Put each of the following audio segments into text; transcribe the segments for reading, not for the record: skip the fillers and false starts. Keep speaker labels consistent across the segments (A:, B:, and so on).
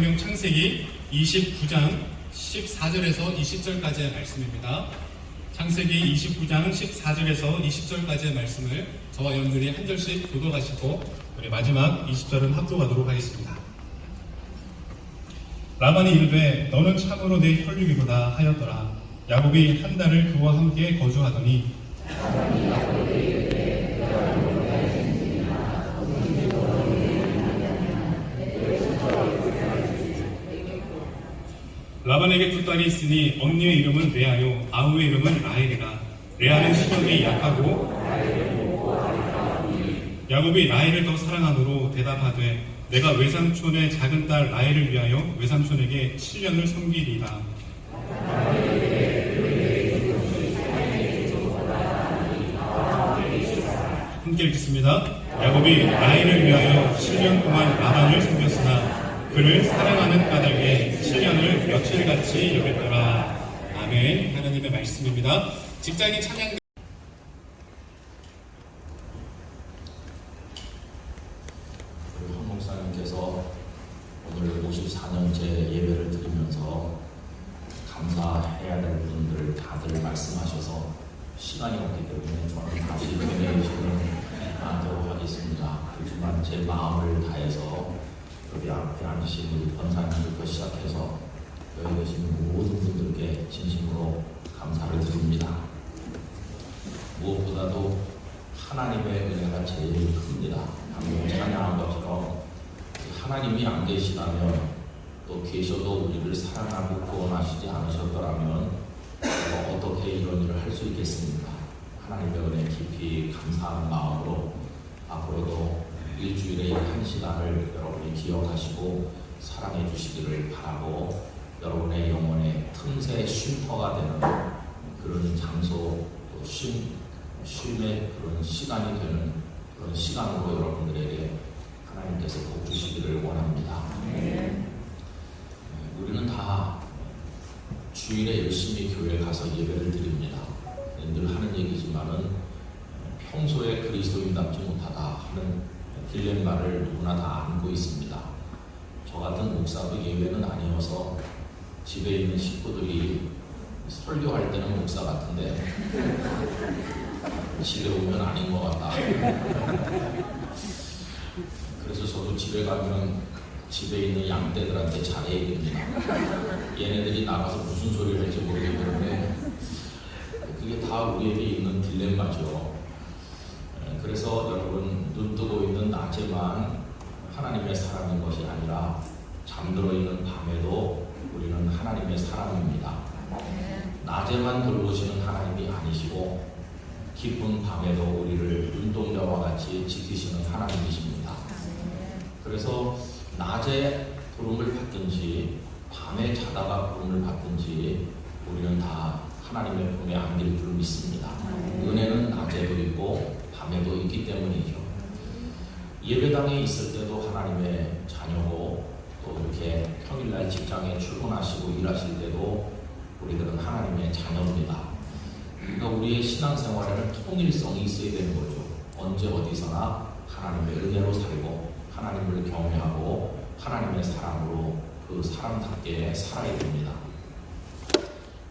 A: 성경 창세기 29장 14절에서 20절까지의 말씀입니다. 창세기 29장 14절에서 20절까지의 말씀을 저와 여러분들이 한 절씩 교독하시고 우리 마지막 20절은 합독하도록 하겠습니다. 라반이 이르되 너는 참으로 내 혈육이로다 하였더라. 야곱이 한 달을 그와 함께 거주하더니 라반에게 두 딸이 있으니 언니의 이름은 레아요 아우의 이름은 라헬이라. 레아는 시력이 약하고 야곱이 라헬을 더 사랑함으로 대답하되 내가 외삼촌의 작은 딸 라헬을 위하여 외삼촌에게 7년을 섬기리이다. 함께 읽겠습니다. 야곱이 라헬을 위하여 7년 동안 라반을 섬겼으나 그를 사랑하는 까닭에 7년을 며칠같이 여겼더라. 아멘. 하나님의 말씀입니다. 직장인 찬양
B: 우리 황 목사님께서 오늘 54년째 예배를 드리면서 감사해야 될 분들 다들 말씀하셔서 시간이 없기 때문에 저는 다시 되뇌이시는 않도록 하겠습니다. 그렇지만 제 마음을 다해서 여기 앞에 앉으신 우리 권사님부터 시작해서 여기 계신 모든 분들께 진심으로 감사를 드립니다. 무엇보다도 하나님의 은혜가 제일 큽니다. 방금 찬양한 것처럼 하나님이 안 계시다면 또 계셔도 우리를 사랑하고 구원하시지 않으셨더라면 어떻게 이런 일을 할 수 있겠습니까? 하나님의 은혜 깊이 감사하는 마음으로 앞으로도 일주일에 한 시간을 여러분이 기억하시고 사랑해 주시기를 바라고 여러분의 영혼의 틈새 쉼터가 되는 그런 장소, 또 쉼의 그런 시간이 되는 그런 시간으로 여러분들에게 하나님께서 복 주시기를 원합니다. 우리는 다 주일에 열심히 교회에 가서 예배를 드립니다. 늘 하는 얘기지만은 평소에 그리스도인답지 못하다 하는 딜레마를 누구나 다 안고 있습니다. 저 같은 목사도 예외는 아니어서 집에 있는 식구들이 설교할 때는 목사 같은데 집에 오면 아닌 것 같다. 그래서 저도 집에 가면 집에 있는 양떼들한테 잘해야됩니다. 얘네들이 나가서 무슨 소리를 할지 모르기 때문에 그게 다 우리에게 있는 딜레마죠. 그래서 여러분 눈 뜨고 있는 낮에만 하나님의 사람인 것이 아니라 잠들어 있는 밤에도 우리는 하나님의 사람입니다. 낮에만 돌보시는 하나님이 아니시고 깊은 밤에도 우리를 눈동자와 같이 지키시는 하나님이십니다. 그래서 낮에 부름을 받든지 밤에 자다가 부름을 받든지 우리는 다 하나님의 품에 안길 줄 믿습니다. 은혜는 낮에도 있고 밤에도 있기 때문이죠. 예배당에 있을 때도 하나님의 자녀고 또 이렇게 평일날 직장에 출근하시고 일하실 때도 우리들은 하나님의 자녀입니다. 그러니까 우리의 신앙생활에는 통일성이 있어야 되는 거죠. 언제 어디서나 하나님의 은혜로 살고 하나님을 경외하고 하나님의 사랑으로 그 사람답게 살아야 됩니다.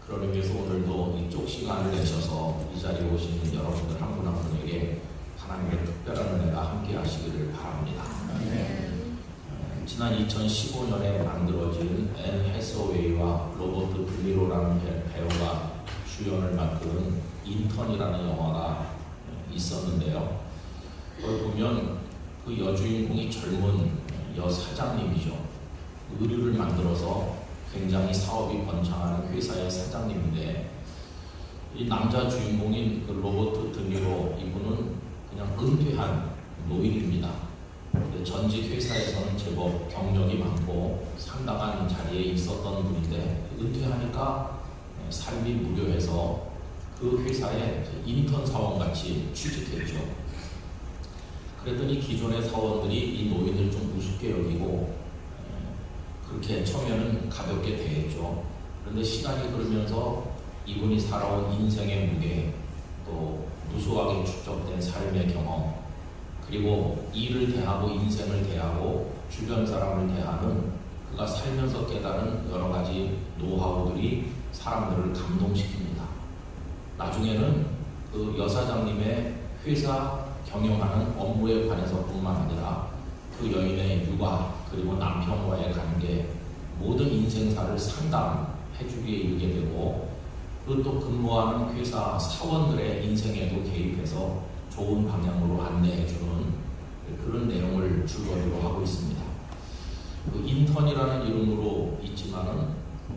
B: 그런 의미에서 오늘도 이쪽 시간을 내셔서 이 자리에 오신 여러분들 한 분 한 분에게 하나님의 특별한 은혜가 함께 하시기를 바랍니다. 지난 2015년에 만들어진 앤 해서웨이와 로버트 드니로라는 배우가 주연을 맡은 인턴이라는 영화가 있었는데요. 그걸 보면 그 여주인공이 젊은 여사장님이죠. 의류를 만들어서 굉장히 사업이 번창하는 회사의 사장님인데 이 남자 주인공인 그 로버트 드니로 이분은 그냥 은퇴한 노인입니다. 전직 회사에서는 제법 경력이 많고 상당한 자리에 있었던 분인데 은퇴하니까 삶이 무료해서 그 회사에 인턴 사원같이 취직했죠. 그랬더니 기존의 사원들이 이 노인을 좀 우습게 여기고 그렇게 처음에는 가볍게 대했죠. 그런데 시간이 흐르면서 이분이 살아온 인생의 무게, 또 무수하게 축적된 삶의 경험, 그리고 일을 대하고 인생을 대하고 주변 사람을 대하는 그가 살면서 깨달은 여러 가지 노하우들이 사람들을 감동시킵니다. 나중에는 그 여사장님의 회사 경영하는 업무에 관해서뿐만 아니라 그 여인의 육아 그리고 남편과의 관계 모든 인생사를 상담해주기에 이르게 되고 그리고 또 근무하는 회사 사원들의 인생에도 개입해서 좋은 방향으로 안내해주는 그런 내용을 줄거리로 하고 있습니다. 그 인턴이라는 이름으로 있지만은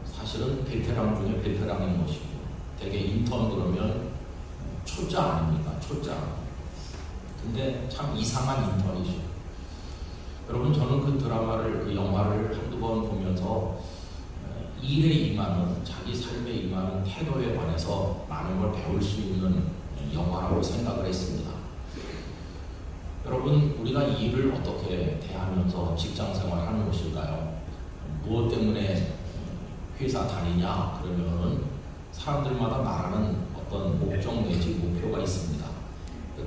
B: 사실은 베테랑 중에 베테랑인 것이죠. 되게 인턴 그러면 초짜 아닙니까? 초짜. 근데 참 이상한 인턴이죠. 여러분 저는 그 드라마를 그 영화를 한두 번 보면서 일에 임하는 자기 삶에 임하는 태도에 관해서 많은 걸 배울 수 있는 영화라고 생각을 했습니다. 여러분 우리가 일을 어떻게 대하면서 직장생활 하는 것일까요? 무엇 때문에 회사 다니냐 그러면은 사람들마다 말하는 어떤 목적 내지 목표가 있습니다.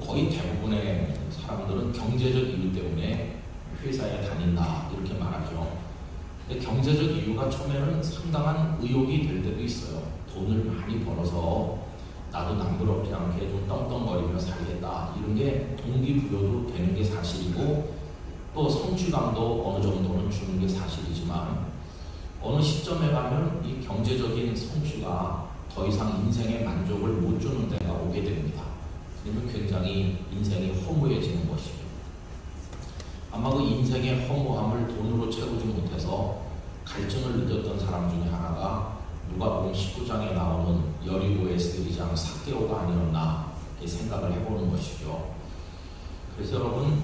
B: 거의 대부분의 사람들은 경제적 이유 때문에 회사에 다닌다 이렇게 말하죠. 근데 경제적 이유가 처음에는 상당한 의욕이 될 때도 있어요. 돈을 많이 벌어서 나도 남부럽지 않게 좀 떵떵거리며 살겠다 이런 게 동기부여도 되는 게 사실이고 또 성취감도 어느 정도는 주는 게 사실이지만 어느 시점에 가면 이 경제적인 성취가 더 이상 인생의 만족을 못 주는 때가 오게 됩니다. 그러면 굉장히 인생이 허무해지는 것이죠. 아마 그 인생의 허무함을 돈으로 채우지 못해서 갈증을 느꼈던 사람 중에 하나가 누가복음 19장에 나오는 여리고의 세리장 삭개오가 아니었나 이렇게 생각을 해보는 것이죠. 그래서 여러분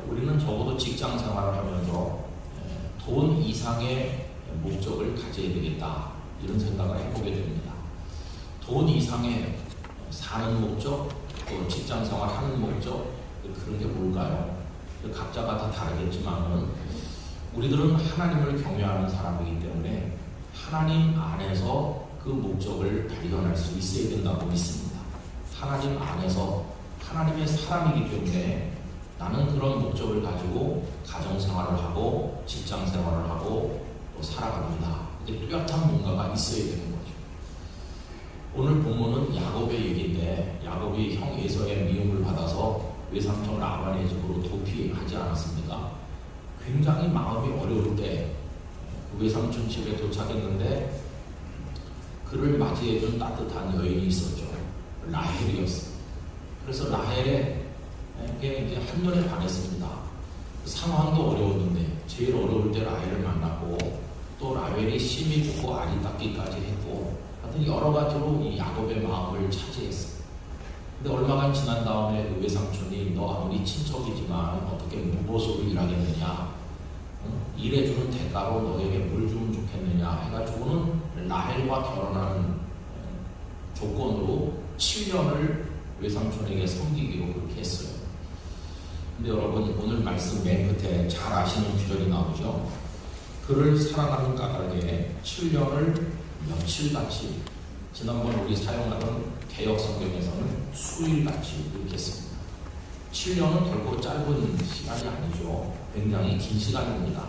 B: 우리는 적어도 직장 생활을 하면서 돈 이상의 목적을 가져야 되겠다 이런 생각을 해보게 됩니다. 돈 이상의 사는 목적, 또 직장 생활 하는 목적 그런 게 뭘까요? 각자가 다 다르겠지만은 우리들은 하나님을 경외하는 사람이기 때문에 하나님 안에서 그 목적을 발견할 수 있어야 된다고 믿습니다. 하나님 안에서 하나님의 사람이기 때문에 나는 그런 목적을 가지고 가정생활을 하고 직장생활을 하고 또 살아갑니다. 이게 뚜렷한 뭔가가 있어야 되는 거죠. 오늘 본문은 야곱의 얘기인데 야곱이 형 에서의 미움을 받아서 외삼촌 라반의 집으로 도피하지 않았습니까? 굉장히 마음이 어려울 때 그 외삼촌 집에 도착했는데 그를 맞이해준 따뜻한 여인이 있었죠. 라헬이었어요. 그래서 라헬에게 이제 한눈에 반했습니다. 상황도 어려웠는데 제일 어려울 때 라헬을 만났고 또 라헬이 심히 보고 아리 닦기까지 했고 하여튼 여러 가지로 이 야곱의 마음을 차지했어요. 근데 얼마간 지난 다음에 그 외삼촌이 너 아무리 친척이지만 어떻게 무보수로 일하겠느냐 일해주는 대가로 너에게 뭘 주면 좋겠느냐 해가지고는 라헬과 결혼하는 조건으로 7년을 외삼촌에게 섬기기로 그렇게 했어요. 근데 여러분 오늘 말씀 맨 끝에 잘 아시는 구절이 나오죠. 그를 사랑하는 까닭에 7년을 며칠같이 지난번 우리 사용하던 개역 성경에서는 수일같이 이렇게 했습니다. 7년은 결코 짧은 시간이 아니죠. 굉장히 긴 시간입니다.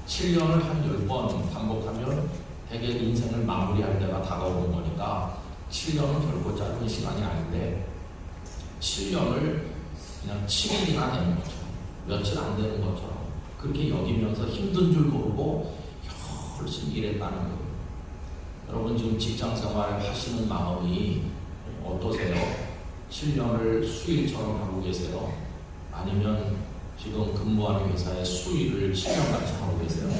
B: 7년을 한 10번 반복하면 대개 인생을 마무리할 때가 다가오는 거니까 7년은 결코 짧은 시간이 아닌데 7년을 그냥 7일이나 되는 거죠. 며칠 안 되는 것처럼 그렇게 여기면서 힘든 줄 모르고 훨씬 일했다는 거예요. 여러분 지금 직장생활 하시는 마음이 어떠세요? 7년을 수일처럼 하고 계세요? 아니면 지금 근무하는 회사의 수일을 7년같이 하고 계세요?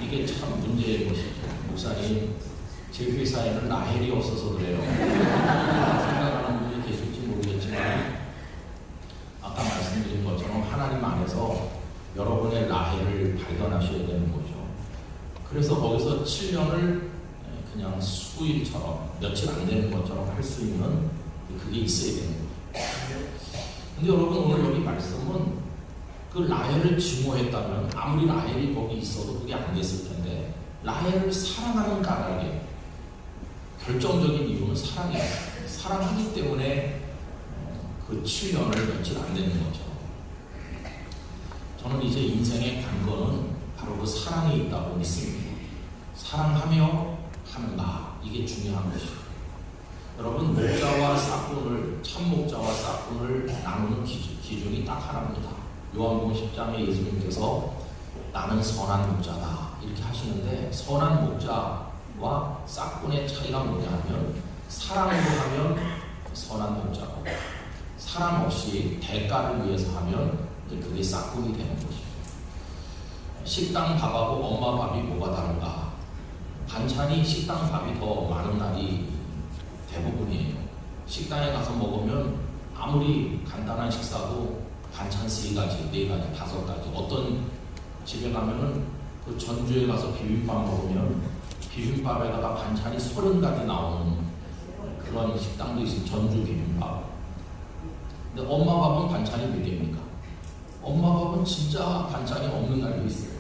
B: 이게 참 문제인 것이죠. 목사님 제 회사에는 라헬이 없어서 그래요. 생각하는 분이 계실지 모르겠지만 아까 말씀드린 것처럼 하나님 안에서 여러분의 라헬을 발견하셔야 되는 거죠. 그래서 거기서 7년을 그냥 수일처럼 며칠 안 되는 것처럼 할 수 있는 그게 있어야 되는 거예요. 근데 여러분 오늘 여기 말씀은 그 라헬을 증오했다면 아무리 라헬이 거기 있어도 그게 안 됐을 텐데 라헬을 사랑하는 까닭에 결정적인 이유는 사랑이에요. 사랑하기 때문에 그 7년을 며칠 안 되는 거죠. 저는 이제 인생의 관건은 바로 그 사랑에 있다고 믿습니다. 사랑하며 하는가, 이게 중요한 것이죠. 여러분, 목자와 싹군을, 참 목자와 싹군을 나누는 기준이 딱 하나입니다. 요한복음 10장에 예수님께서 나는 선한 목자다 이렇게 하시는데, 선한 목자와 싹군의 차이가 뭐냐면, 사랑으로 하면 선한 목자고, 사랑 없이 대가를 위해서 하면 그게 싹군이 되는 것이죠. 식당 밥하고 엄마 밥이 뭐가 다른가? 반찬이 식당 밥이 더 많은 날이 대부분이에요. 식당에 가서 먹으면 아무리 간단한 식사도 반찬 3가지, 4가지, 5가지. 어떤 집에 가면은 그 전주에 가서 비빔밥 먹으면 비빔밥에다가 반찬이 30가지 나오는 그런 식당도 있어요. 전주 비빔밥. 근데 엄마 밥은 반찬이 몇 개입니까? 엄마 밥은 진짜 반찬이 없는 날도 있어요.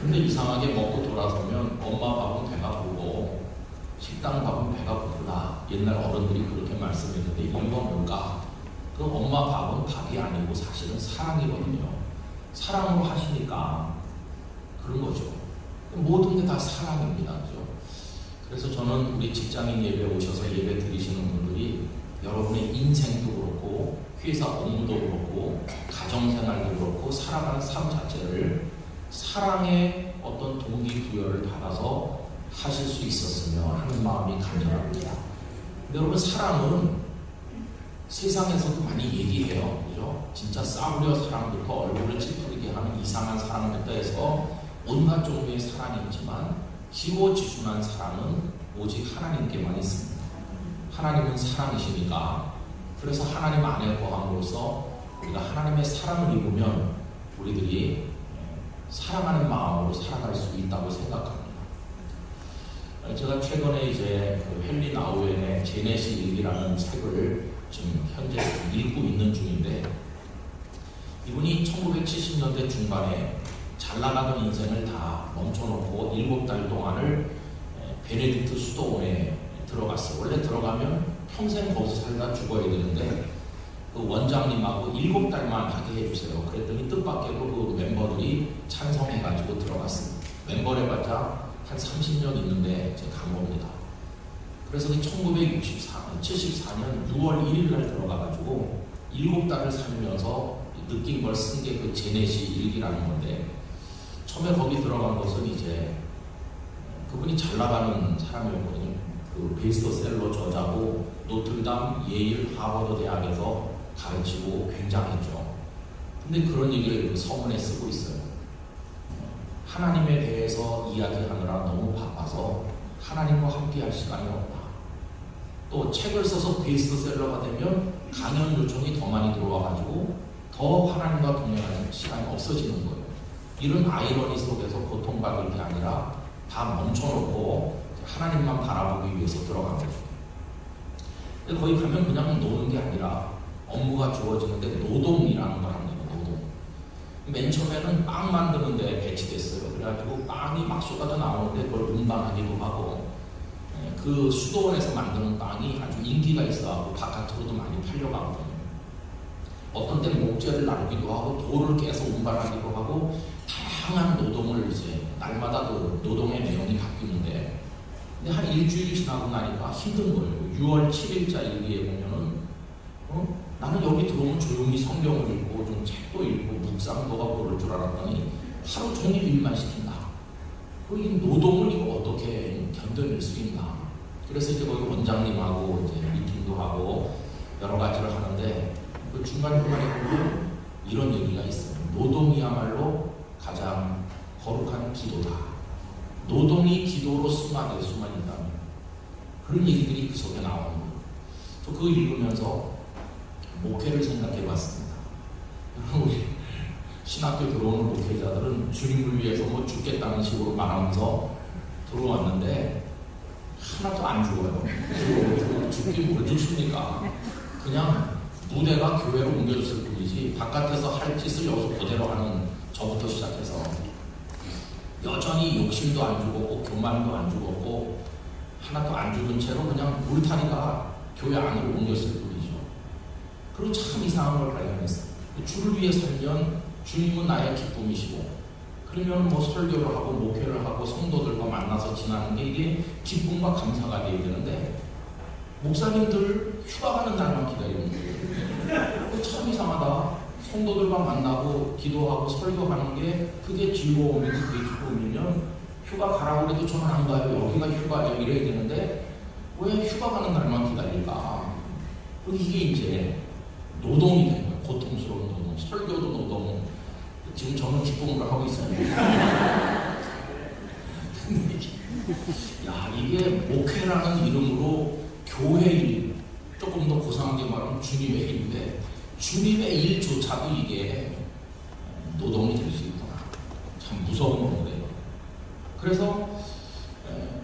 B: 근데 이상하게 먹고 돌아서면 엄마 밥은 배가 부르고 식당 밥은 배가 부르다. 옛날 어른들이 그렇게 말씀했는데, 이유가 뭘까? 그 엄마 밥은 밥이 아니고 사실은 사랑이거든요. 사랑으로 하시니까 그런 거죠. 모든 게 다 사랑입니다. 그죠? 그래서 저는 우리 직장인 예배 오셔서 예배 드리시는 분들이 여러분의 인생도 그렇고 회사 업무도 그렇고 가정생활도 그렇고 살아가는 삶 자체를 사랑의 어떤 동기부여를 받아서 하실 수 있었으면 하는 마음이 간절합니다. 근데 여러분, 사랑은 세상에서도 많이 얘기해요. 그죠? 진짜 싸구려 사랑부터 얼굴을 찌푸리게 하는 이상한 사랑부터 해서 온갖 종류의 사랑이 있지만, 지고지순한 사랑은 오직 하나님께만 있습니다. 하나님은 사랑이시니까, 그래서 하나님 안에 거함으로써 우리가 하나님의 사랑을 입으면 우리들이 사랑하는 마음으로 살아갈 수 있다고 생각합니다. 제가 최근에 이제 그 헨리 나우엔의 제네시 일기라는 책을 지금 현재 읽고 있는 중인데, 이분이 1970년대 중반에 잘 나가던 인생을 다 멈춰놓고 7달 동안을 베네딕트 수도원에 들어갔어요. 원래 들어가면 평생 거기서 살다 죽어야 되는데, 그 원장님하고 7달만 하게 해주세요. 그랬더니 뜻밖에도 그 멤버들이 찬성해가지고 들어갔습니다. 멤버를 해봤자 한 30년 있는데 제가 간 겁니다. 그래서 1974년 6월 1일 날 들어가가지고 7달을 살면서 느낀 걸 쓴 게 그 제네시 일기라는 건데, 처음에 거기 들어간 것은 이제 그분이 잘 나가는 사람이었거든요. 그 베스트셀러 저자고 노틀담, 예일, 하버드 대학에서 가르치고 굉장했죠. 근데 그런 얘기를 그 서문에 쓰고 있어요. 하나님에 대해서 이야기하느라 너무 바빠서 하나님과 함께할 시간이 없다. 또 책을 써서 베스트셀러가 되면 강연 요청이 더 많이 들어와가지고 더 하나님과 동행하는 시간이 없어지는 거예요. 이런 아이러니 속에서 고통받을 게 아니라 다 멈춰놓고 하나님만 바라보기 위해서 들어간 거죠. 근데 거기 가면 그냥 노는 게 아니라 업무가 주어지는데 노동이라는 걸 합니다. 노동. 맨 처음에는 빵 만드는 데 배치됐어요. 그래가지고 빵이 막 쏟아져 나오는데 그걸 운반하기도 하고, 그 수도원에서 만드는 빵이 아주 인기가 있어서 바깥으로도 많이 팔려가거든요. 어떤 때는 목재를 나누기도 하고 돌을 깨서 운반하기도 하고, 다양한 노동을 이제 날마다 그 노동의 내용이 바뀌는데, 근데 한 일주일 지나고 나니까 힘든 거예요. 6월 7일자 일기에 보면은 나는 여기 들어오면 조용히 성경을 읽고 좀 책도 읽고 묵상도가 모를 줄 알았더니 하루 종일 일만 시킨다. 이 노동을 이거 어떻게 견뎌낼 수 있나. 그래서 이제 거기 원장님하고 이제 미팅도 하고 여러 가지를 하는데, 그 중간중간에 보면 이런 얘기가 있어요. 노동이야말로 가장 거룩한 기도다. 노동이 기도로 수만이다면, 그런 얘기들이 그 속에 나오는 거예요. 저 그거 읽으면서 목회를 생각해 봤습니다. 우리 신학교 들어오는 목회자들은 주님을 위해서 뭐 죽겠다는 식으로 말하면서 들어왔는데 하나도 안 죽어요. 죽긴 뭘 죽습니까? 그냥 무대가 교회로 옮겨졌을 뿐이지 바깥에서 할 짓을 여기서 그대로 하는 저부터 시작해서 여전히 욕심도 안 죽었고 교만도 안 죽었고 하나도 안 죽은 채로 그냥 울타리가 교회 안으로 옮겼을 뿐이죠. 그리고 참 이상한 걸 발견했어요. 주를 위해 살면 주님은 나의 기쁨이시고 그러면 뭐 설교를 하고 목회를 하고 성도들과 만나서 지나는 게 이게 기쁨과 감사가 돼야 되는데 목사님들 휴가 가는 날만 기다리는 거예요. 참 이상하다. 성도들과 만나고 기도하고 설교하는 게 그게 즐거움이고 그게 기쁨이면 휴가 가라고 해도 저는 안 가요. 여기가 휴가예요. 이래야 되는데 왜 휴가 가는 날만 기다릴까? 이게 이제 노동이 된 거예요. 고통스러운 노동. 설교도 노동. 지금 저는 기쁨으로 하고 있어요. 야, 이게 목회라는 이름으로 교회 일, 조금 더 고상하게 말하면 주님의 일인데 주님의 일조차도 이게 노동이 될 수 있구나. 참 무서운 건데요. 그래서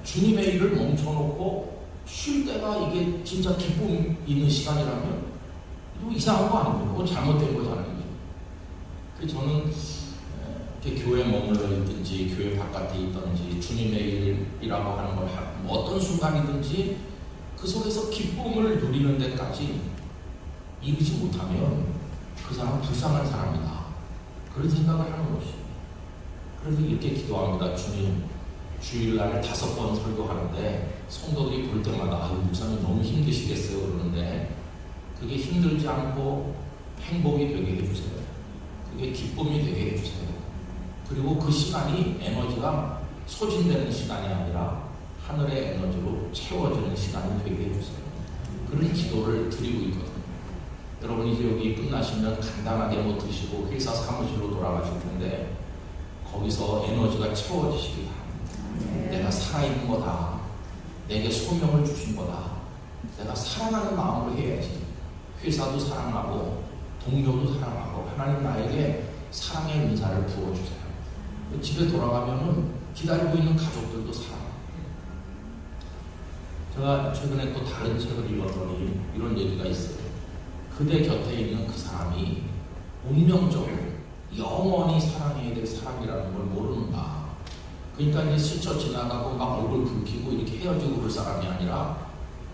B: 주님의 일을 멈춰놓고 쉴 때가 이게 진짜 기쁨 있는 시간이라면 이거 이상한 거 아닙니까? 그건 잘못된 거잖아요. 그래서 저는 교회에 머물러 있든지 교회 바깥에 있든지 주님의 일이라고 하는 걸 어떤 순간이든지 그 속에서 기쁨을 누리는 데까지 이르지 못하면 그 사람은 불쌍한 사람이다. 그런 생각을 하는 것이죠. 그래서 이렇게 기도합니다. 주님, 주일날 5번 설교하는데 성도들이 볼 때마다 목사님 너무 힘드시겠어요 그러는데 그게 힘들지 않고 행복이 되게 해주세요. 그게 기쁨이 되게 해주세요. 그리고 그 시간이 에너지가 소진되는 시간이 아니라 하늘의 에너지로 채워지는 시간이 되게 해주세요. 그런 기도를 드리고 있거든요. 여러분 이제 여기 끝나시면 간단하게 뭐 드시고 회사 사무실로 돌아가실 텐데 거기서 에너지가 채워지시기 바랍니다. 내가 살아있는 거다. 내게 소명을 주신 거다. 내가 사랑하는 마음으로 해야지. 회사도 사랑하고 동료도 사랑하고 하나님 나에게 사랑의 은사를 부어주세요. 집에 돌아가면은 기다리고 있는 가족들도 사랑합니다. 제가 최근에 또 다른 책을 읽었더니 이런 얘기가 있어요. 그대 곁에 있는 그 사람이 운명적으로 영원히 사랑해야 될 사람이라는 걸 모르는가. 그러니까 이제 스쳐 지나가고 막 얼굴 붉히고 이렇게 헤어지고 그럴 사람이 아니라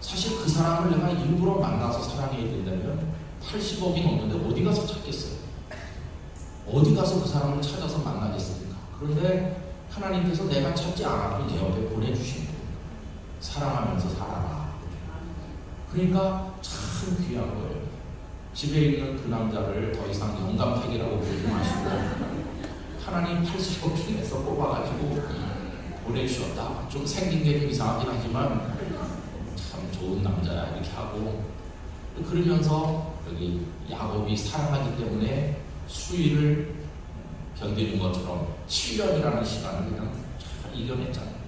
B: 사실 그 사람을 내가 일부러 만나서 사랑해야 된다면 80억이 넘는데 어디 가서 찾겠어요? 어디 가서 그 사람을 찾아서 만나겠습니까? 그런데 하나님께서 내가 찾지 않아도 내 옆에 보내주신 거예요. 사랑하면서 살아라. 그러니까 참 귀한 거예요. 집에 있는 그 남자를 더 이상 영감택이라고 부르지 마시고 하나님 80억 중에서 뽑아가지고 보내주셨다. 좀 생긴 게 좀 이상하긴 하지만 참 좋은 남자야 이렇게 하고 그러면서 여기 야곱이 사랑하기 때문에 수위를 견디는 것처럼 7년이라는 시간을 그냥 잘 이겨냈잖아요.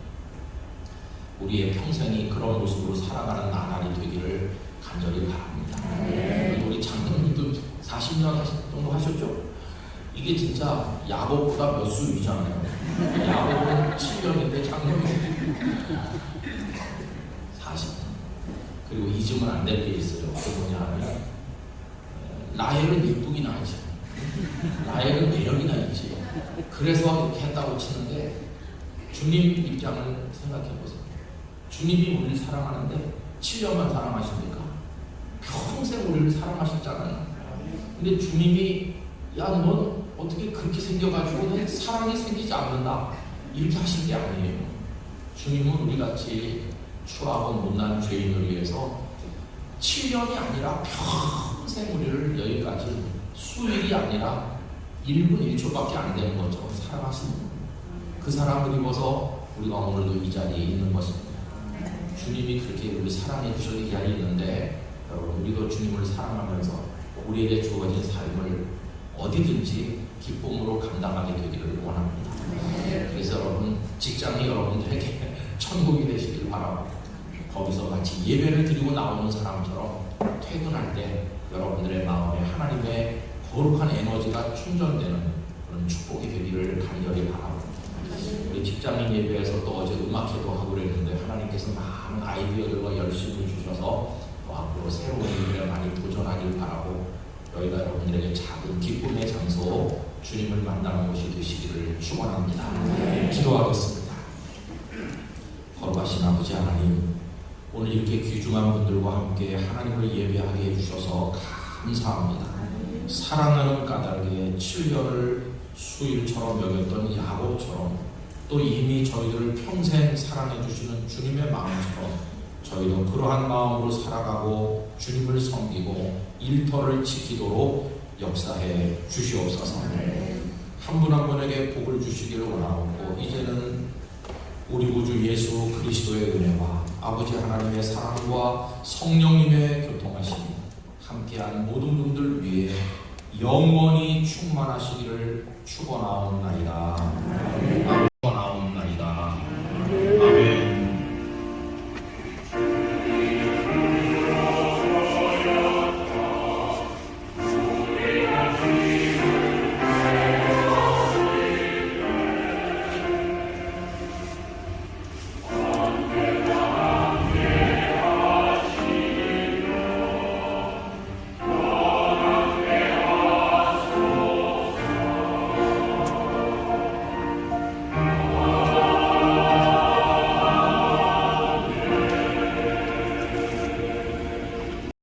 B: 우리의 평생이 그런 모습으로 살아가는 나날이 되기를 간절히 바랍니다. 우리 장로님도 40년 정도 하셨죠? 이게 진짜 야곱보다 몇 수 위잖아요. 야곱은 7년인데 장로님 40년. 그리고 잊으면 안 될 게 있어요. 그게 뭐냐 하면 라헬은 예쁘긴 하지. 라헬은 매력이나 있지. 그래서 이렇게 했다고 치는데 주님 입장을 생각해 보세요. 주님이 우리를 사랑하는데 7년만 사랑하십니까? 평생 우리를 사랑하셨잖아요. 근데 주님이 야, 넌 어떻게 그렇게 생겨가지고 사랑이 생기지 않는다 이렇게 하신 게 아니에요. 주님은 우리같이 추하고 못난 죄인을 위해서 7년이 아니라 평생 우리를 여기까지 수일이 아니라 1분 1초밖에 안 되는 것처럼 사랑하시는 그 사랑을 입어서 우리가 오늘도 이 자리에 있는 것입니다. 주님이 그렇게 우리 사랑해 주셔서 이 자리에 있는데 여러분 우리도 주님을 사랑하면서 우리에게 주어진 삶을 어디든지 기쁨으로 감당하게 되기를 원합니다. 그래서 여러분 직장이 여러분들에게 천국이 되시길 바라고 거기서 마치 예배를 드리고 나오는 사람처럼 퇴근할 때 여러분들의 마음에 하나님의 거룩한 에너지가 충전되는 그런 축복이 되기를 간절히 바랍니다. 우리 직장인 예배에서 또 어제 음악회도 하고 그랬는데 하나님께서 많은 아이디어들과 열심을 주셔서 또 앞으로 새로운 일에 많이 도전하길 바라고 여기가 여러분들에게 작은 기쁨의 장소 주님을 만나는 곳이 되시기를 축원합니다. 기도하겠습니다. 거룩하신 아버지 하나님, 오늘 이렇게 귀중한 분들과 함께 하나님을 예배하게 해주셔서 감사합니다. 사랑하는 까닭에 7년을 수일처럼 여겼던 야곱처럼 또 이미 저희들을 평생 사랑해 주시는 주님의 마음처럼 저희도 그러한 마음으로 살아가고 주님을 섬기고 일터를 지키도록 역사해 주시옵소서. 한 분 한 분에게 복을 주시기를 원하옵고 이제는 우리 구주 예수 그리스도의 은혜와 아버지 하나님의 사랑과 성령님의 교통하심이 함께한 모든 분들 위해 영원히 충만하시기를 축원하옵나이다.